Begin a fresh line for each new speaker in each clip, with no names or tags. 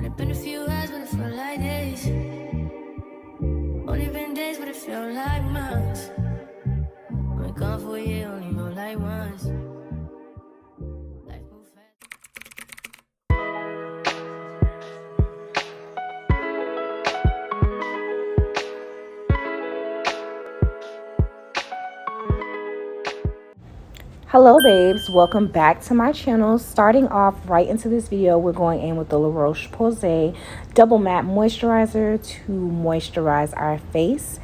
it been a few hours, but it felt like days. Only been days, but it felt like months. Been gone for a year, only know like once. Life move fast.
Hello babes, welcome back to my channel. Starting off right into this video, we're going in with the Roche Posay double matte moisturizer to moisturize our face.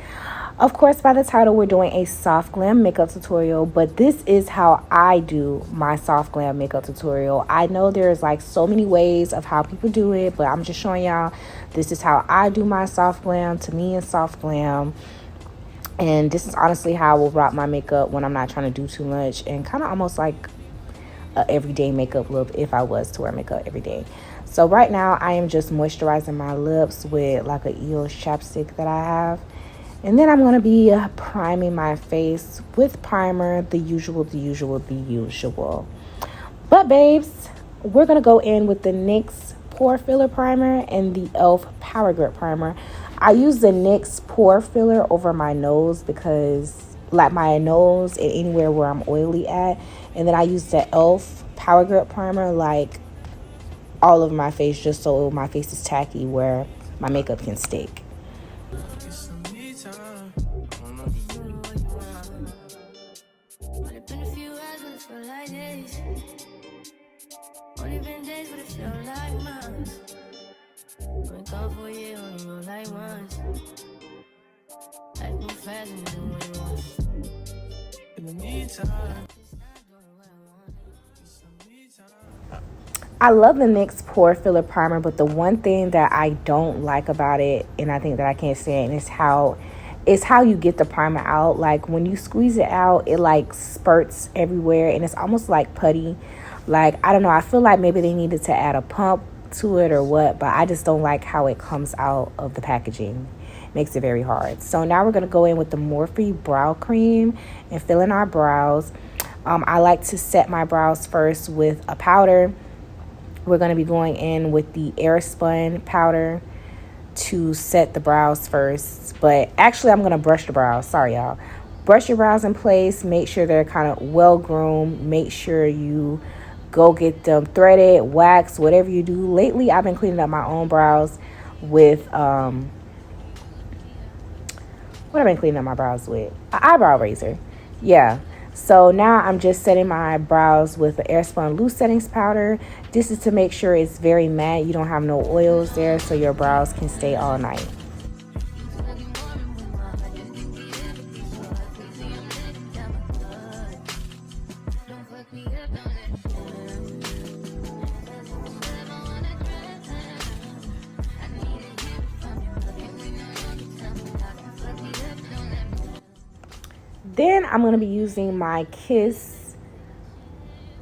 Of course, by the title, we're doing a soft glam makeup tutorial, but this is how I do my soft glam makeup tutorial. I know there's like so many ways of how people do it, but I'm just showing y'all this is how I do my soft glam. To me, it's soft glam. And this is honestly how I will rock my makeup when I'm not trying to do too much, and kind of almost like a everyday makeup look if I was to wear makeup every day. So right now I am just moisturizing my lips with like a EOS chapstick that I have. And then I'm going to be priming my face with primer, the usual. But babes, we're going to go in with the NYX Pore Filler Primer and the e.l.f. Power Grip Primer. I use the NYX Pore Filler over my nose because, like, my nose and anywhere where I'm oily at. And then I use the e.l.f. Power Grip Primer, like, all over my face, just so my face is tacky where my makeup can stick.
Only been days, but it felt like months. Been gone for a year, only know like once. Life move fast and you do what you want. In the meantime,
I love the NYX Pore Filler Primer, but the one thing that I don't like about it, and I think that I can't stand, is how you get the primer out. Like when you squeeze it out, it like spurts everywhere and it's almost like putty. Like, I don't know, I feel like maybe they needed to add a pump to it or what, but I just don't like how it comes out of the packaging. Makes it very hard. So now we're going to go in with the Morphe Brow Cream and fill in our brows. I like to set my brows first with a powder. We're going to be going in with the Airspun powder to set the brows first. But actually, I'm going to brush the brows. Sorry, y'all. Brush your brows in place. Make sure they're kind of well groomed. Make sure you go get them threaded, waxed, whatever you do. Lately, I've been cleaning up my own brows with, what have I been cleaning up my brows with? An eyebrow razor. Yeah. So now I'm just setting my brows with the Airspun Loose Settings Powder. This is to make sure it's very matte. You don't have no oils there, so your brows can stay all night. Then I'm going to be using my Kiss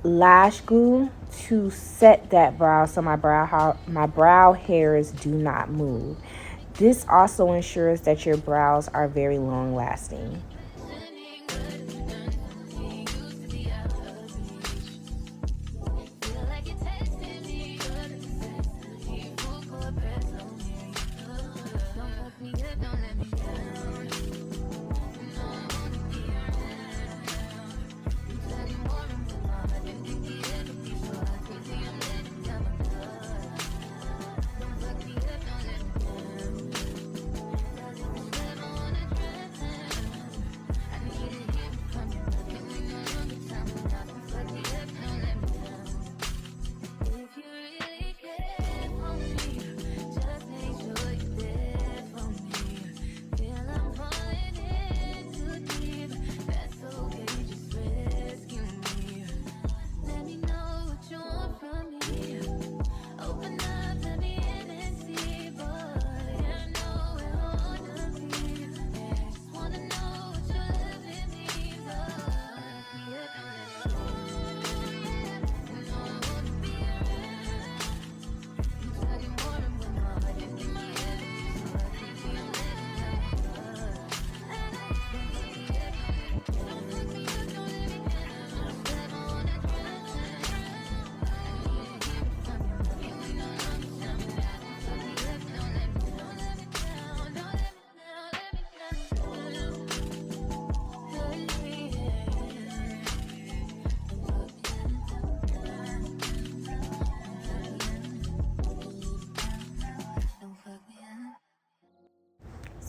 lash glue to set that brow so my brow hairs do not move. This also ensures that your brows are very long lasting.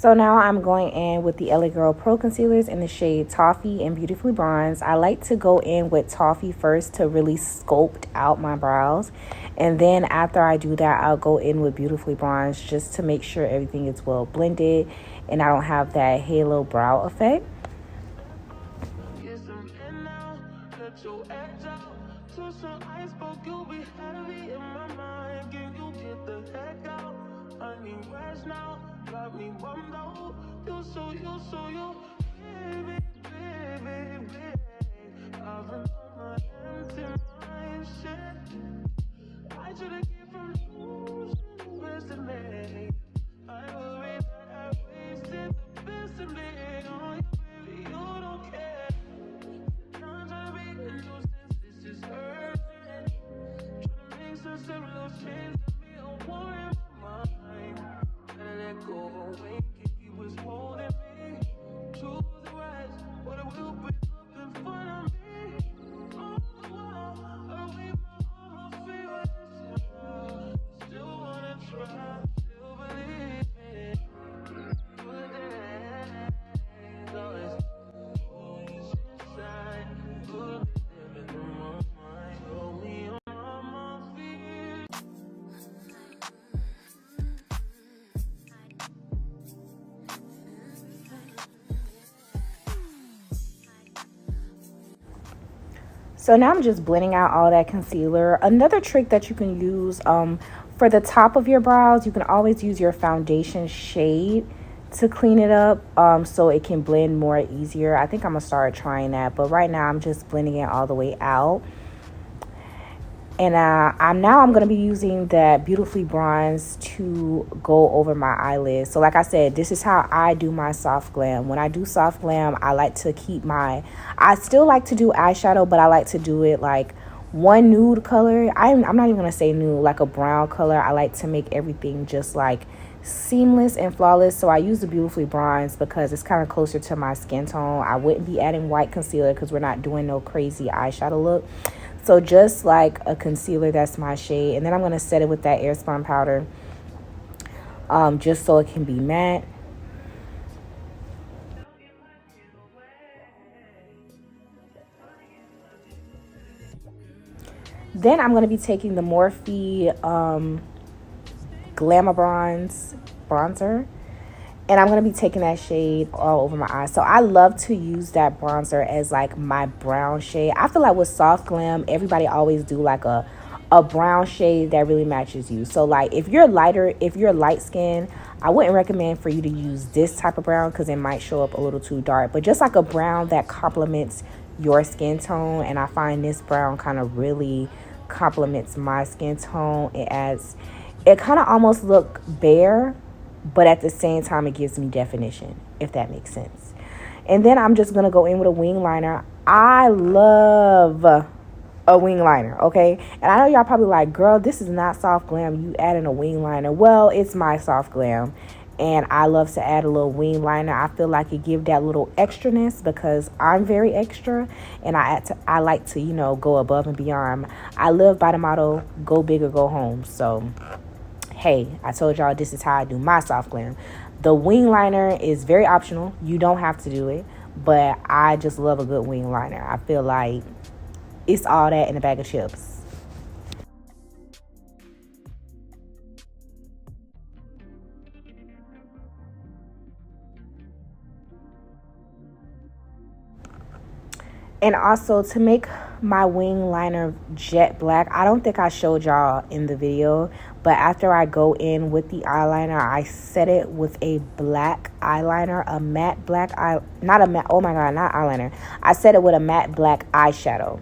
So now I'm going in with the LA Girl Pro Concealers in the shade Toffee and Beautifully Bronze. I like to go in with Toffee first to really sculpt out my brows. And then after I do that, I'll go in with Beautifully Bronze just to make sure everything is well blended and I don't have that halo brow effect. So now I'm just blending out all that concealer. Another trick that you can use for the top of your brows, you can always use your foundation shade to clean it up so it can blend more easier. I think I'm going to start trying that. But right now I'm just blending it all the way out. And I'm going to be using that Beautifully Bronze to go over my eyelids. So like I said, this is how I do my soft glam. When I do soft glam, I like to keep I still like to do eyeshadow, but I like to do it like one nude color. I'm not even going to say nude, like a brown color. I like to make everything just like seamless and flawless. So I use the Beautifully Bronze because it's kind of closer to my skin tone. I wouldn't be adding white concealer because we're not doing no crazy eyeshadow look. So just like a concealer, that's my shade. And then I'm going to set it with that Airspun powder just so it can be matte. Then I'm going to be taking the Morphe Glam bronzer. And I'm going to be taking that shade all over my eyes. So I love to use that bronzer as like my brown shade. I feel like with soft glam, everybody always do like a brown shade that really matches you. So like if you're light skinned, I wouldn't recommend for you to use this type of brown because it might show up a little too dark. But just like a brown that complements your skin tone. And I find this brown kind of really complements my skin tone. It kind of almost look bare, but at the same time it gives me definition, if that makes sense. And then I'm just going to go in with a wing liner. I love a wing liner, okay? And I know y'all probably like, girl, this is not soft glam, you adding a wing liner. Well, it's my soft glam, and I love to add a little wing liner. I feel like it gives that little extraness because I'm very extra, and I like to, you know, go above and beyond. I live by the motto, go big or go home. So hey, I told y'all this is how I do my soft glam. The wing liner is very optional. You don't have to do it, but I just love a good wing liner. I feel like it's all that in a bag of chips. And also to make my wing liner jet black, I don't think I showed y'all in the video, but after I go in with the eyeliner, I set it with a black eyeliner, a matte black eye, not a matte, oh my god, not eyeliner. I set it with a matte black eyeshadow.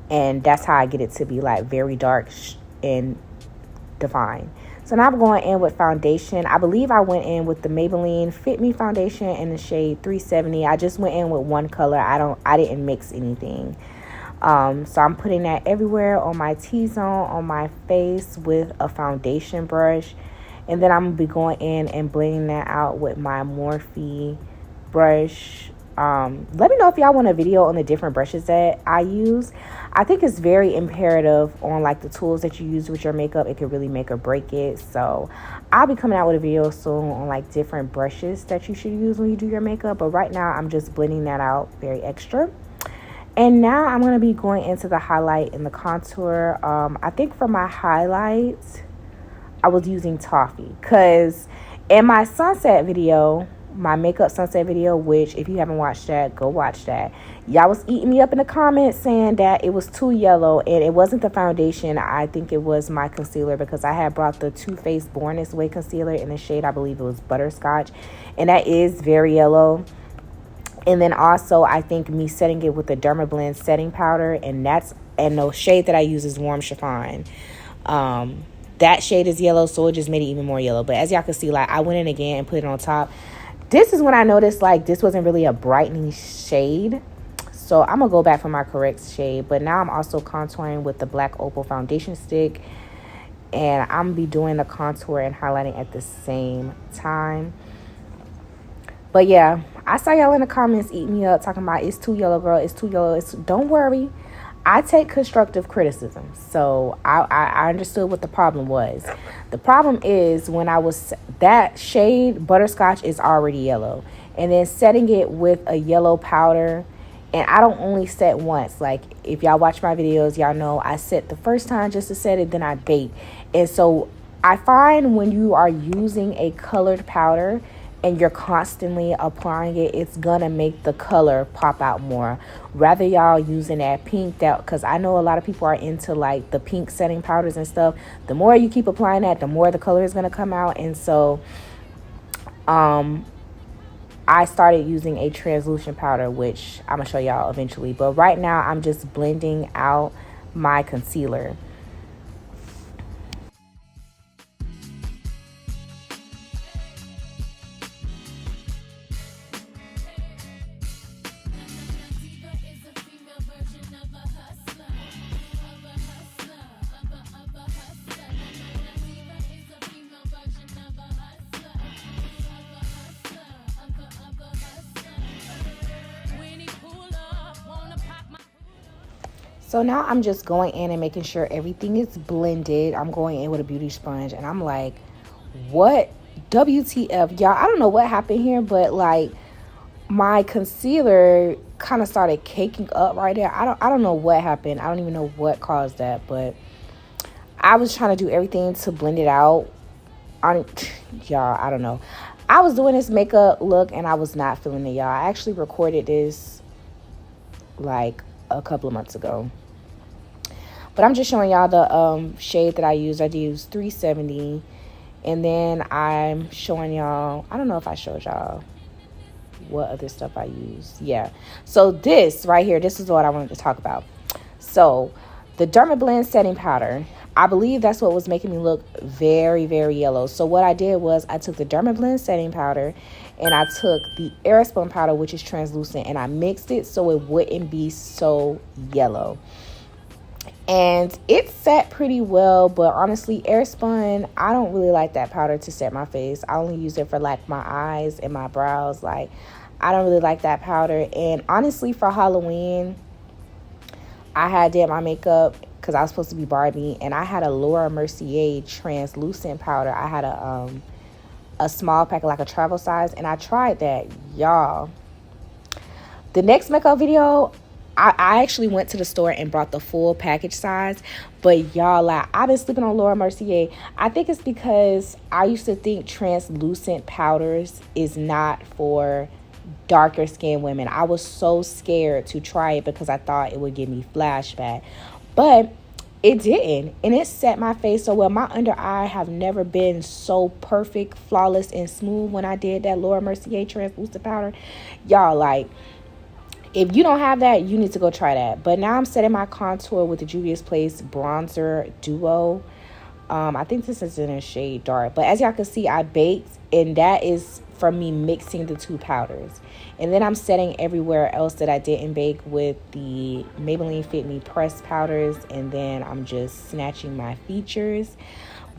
And that's how I get it to be like very dark and defined. So now I'm going in with foundation. I believe I went in with the Maybelline Fit Me foundation in the shade 370. I just went in with one color. I didn't mix anything. So I'm putting that everywhere on my T-zone, on my face with a foundation brush. And then I'm going to be going in and blending that out with my Morphe brush. Let me know if y'all want a video on the different brushes that I use. I think it's very imperative on like the tools that you use with your makeup. It could really make or break it. So I'll be coming out with a video soon on like different brushes that you should use when you do your makeup. But right now I'm just blending that out very extra. And now I'm going to be going into the highlight and the contour. I think for my highlights, I was using Toffee. Because in my sunset video, my makeup sunset video, which if you haven't watched that, go watch that. Y'all was eating me up in the comments saying that it was too yellow. And it wasn't the foundation. I think it was my concealer. Because I had brought the Too Faced Born This Way concealer in the shade, I believe it was Butterscotch. And that is very yellow. And then also, I think me setting it with the Dermablend setting powder, and the shade that I use is Warm Chiffon. That shade is yellow, so it just made it even more yellow. But as y'all can see, like I went in again and put it on top. This is when I noticed like this wasn't really a brightening shade. So I'm gonna go back for my correct shade. But now I'm also contouring with the black Opal foundation stick, and I'm gonna be doing the contour and highlighting at the same time. But yeah, I saw y'all in the comments eating me up talking about it's too yellow, girl, it's too yellow. Don't worry, I take constructive criticism. So I understood what the problem was. The problem is when that shade Butterscotch is already yellow, and then setting it with a yellow powder. And I don't only set once. Like if y'all watch my videos, y'all know I set the first time just to set it, then I bake. And so I find when you are using a colored powder and you're constantly applying it, it's gonna make the color pop out more. Rather y'all using that pink, because I know a lot of people are into like the pink setting powders and stuff. The more you keep applying that, the more the color is gonna come out. And so I started using a translucent powder, which I'm gonna show y'all eventually. But right now I'm just blending out my concealer. So now I'm just going in and making sure everything is blended. I'm going in with a beauty sponge and I'm like, what WTF? Y'all, I don't know what happened here, but like my concealer kind of started caking up right there. I don't know what happened. I don't even know what caused that, but I was trying to do everything to blend it out. Y'all, I don't know. I was doing this makeup look and I was not feeling it, y'all. I actually recorded this like a couple of months ago. But I'm just showing y'all the shade that I used. I used 370. And then I'm showing y'all, I don't know if I showed y'all what other stuff I used. Yeah. So this right here, this is what I wanted to talk about. So the Dermablend setting powder, I believe that's what was making me look very, very yellow. So what I did was I took the Dermablend setting powder and I took the Airspun powder, which is translucent, and I mixed it so it wouldn't be so yellow. And it set pretty well, but honestly, Airspun, I don't really like that powder to set my face. I only use it for like my eyes and my brows. Like, I don't really like that powder. And honestly, for Halloween, I did my makeup because I was supposed to be Barbie, and I had a Laura Mercier translucent powder. I had a small pack, like a travel size, and I tried that, y'all. The next makeup video, I actually went to the store and brought the full package size. But y'all, like, I've been sleeping on Laura Mercier. I think it's because I used to think translucent powders is not for darker skinned women. I was so scared to try it because I thought it would give me flashback. But it didn't. And it set my face so well. My under eye have never been so perfect, flawless, and smooth when I did that Laura Mercier translucent powder. Y'all, like, if you don't have that, you need to go try that. But now I'm setting my contour with the Juvia's Place Bronzer Duo. I think this is in a shade dark. But as y'all can see, I baked. And that is from me mixing the two powders. And then I'm setting everywhere else that I didn't bake with the Maybelline Fit Me pressed powders. And then I'm just snatching my features.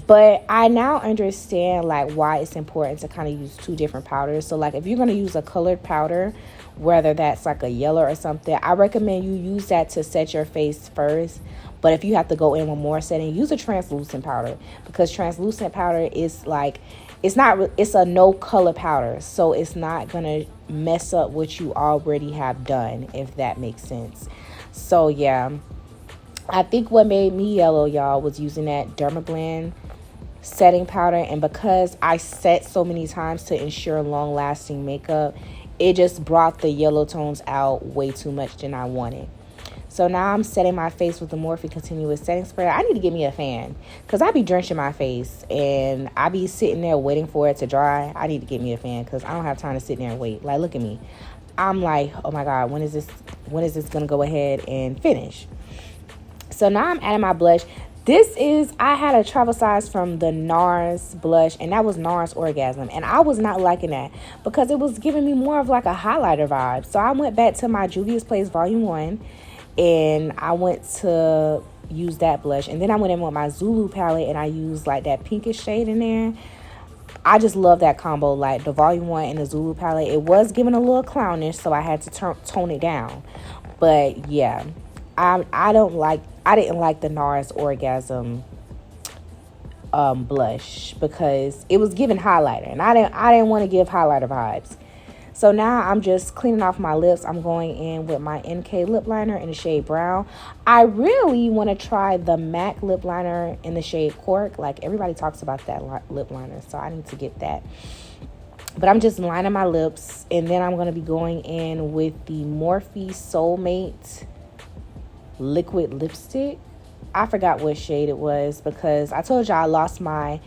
But I now understand like why it's important to kind of use two different powders. So like if you're going to use a colored powder, whether that's like a yellow or something, I recommend you use that to set your face first. But if you have to go in with more setting, use a translucent powder, because translucent powder is like, it's a no color powder, so it's not gonna mess up what you already have done, if that makes sense. So yeah, I think what made me yellow, y'all, was using that Dermablend setting powder. And because I set so many times to ensure long lasting makeup, it just brought the yellow tones out way too much than I wanted. So now I'm setting my face with the Morphe Continuous Setting Spray. I need to get me a fan, because I be drenching my face and I be sitting there waiting for it to dry. I need to get me a fan because I don't have time to sit there and wait. Like, look at me. I'm like, oh my God, when is this going to go ahead and finish? So now I'm adding my blush. I had a travel size from the NARS blush, and that was NARS Orgasm. And I was not liking that because it was giving me more of like a highlighter vibe. So I went back to my Juvia's Place Volume 1, and I went to use that blush. And then I went in with my Zulu palette, and I used like that pinkish shade in there. I just love that combo, like the Volume 1 and the Zulu palette. It was giving a little clownish, so I had to tone it down. But yeah, I didn't like the NARS Orgasm blush because it was giving highlighter, and I didn't want to give highlighter vibes. So now I'm just cleaning off my lips. I'm going in with my NK lip liner in the shade Brown. I really want to try the MAC lip liner in the shade Cork. Like, everybody talks about that lip liner, so I need to get that. But I'm just lining my lips, and then I'm going to be going in with the Morphe Soulmate liquid lipstick. I forgot what shade it was because I told y'all I lost my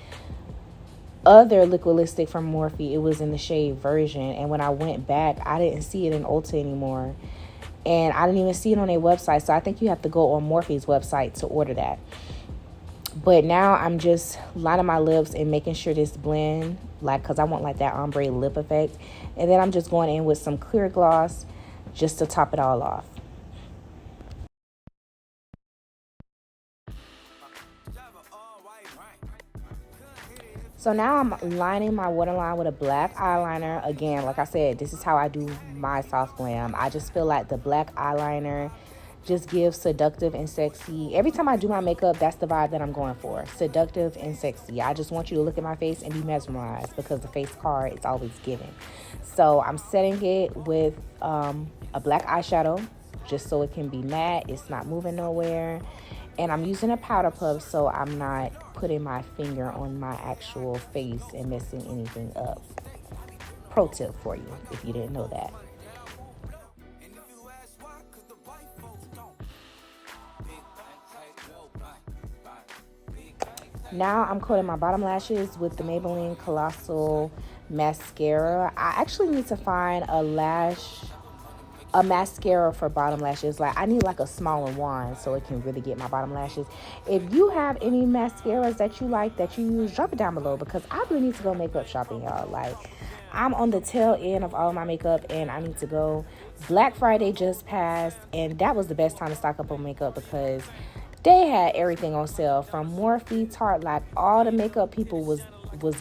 other liquid lipstick from Morphe. It was in the shade Version, and when I went back, I didn't see it in Ulta anymore, and I didn't even see it on their website. So I think you have to go on Morphe's website to order that. But now I'm just lining my lips and making sure this blend, like, because I want like that ombre lip effect. And then I'm just going in with some clear gloss just to top it all off. So now I'm lining my waterline with a black eyeliner. Again, like I said, this is how I do my soft glam. I just feel like the black eyeliner just gives seductive and sexy. Every time I do my makeup, that's the vibe that I'm going for. Seductive and sexy. I just want you to look at my face and be mesmerized because the face card is always given. So I'm setting it with a black eyeshadow just so it can be matte. It's not moving nowhere. And I'm using a powder puff so I'm not putting my finger on my actual face and messing anything up. Pro tip for you if you didn't know that. Now I'm coating my bottom lashes with the Maybelline Colossal mascara. I actually need to find a mascara for bottom lashes. Like, I need like a smaller one so it can really get my bottom lashes. If you have any mascaras that you like that you use, drop it down below because I really need to go makeup shopping, y'all. Like, I'm on the tail end of all my makeup and I need to go. Black Friday just passed, and that was the best time to stock up on makeup because they had everything on sale from Morphe, Tarte. Like, all the makeup people was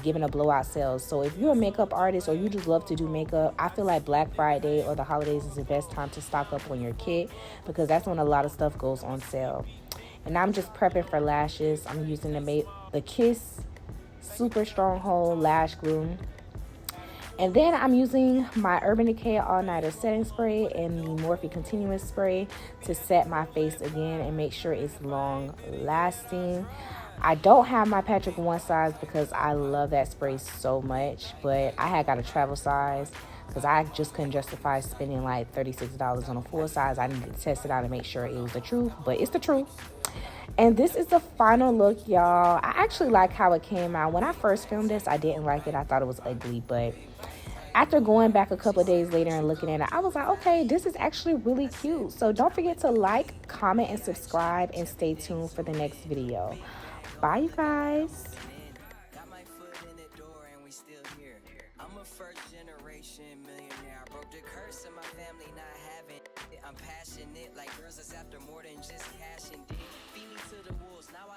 giving a blowout sales. So if you're a makeup artist or you just love to do makeup, I feel like Black Friday or the holidays is the best time to stock up on your kit because that's when a lot of stuff goes on sale. And I'm just prepping for lashes. I'm using the Kiss Super Stronghold Lash Glue. And then I'm using my Urban Decay All Nighter Setting Spray and the Morphe Continuous Spray to set my face again and make sure it's long lasting. I don't have my Patrick One size because I love that spray so much, but I had got a travel size because I just couldn't justify spending like $36 on a full size. I needed to test it out and make sure it was the truth, but it's the truth. And this is the final look, y'all. I actually like how it came out. When I first filmed this, I didn't like it. I thought it was ugly, but after going back a couple of days later and looking at it, I was like, okay, this is actually really cute. So don't forget to like, comment, and subscribe, and stay tuned for the next video. Bye, you guys. I'm a first generation millionaire. I broke the curse of my family not having it. I'm passionate like girls that's after more than just cash and dick. Feed me to the wolves. Now I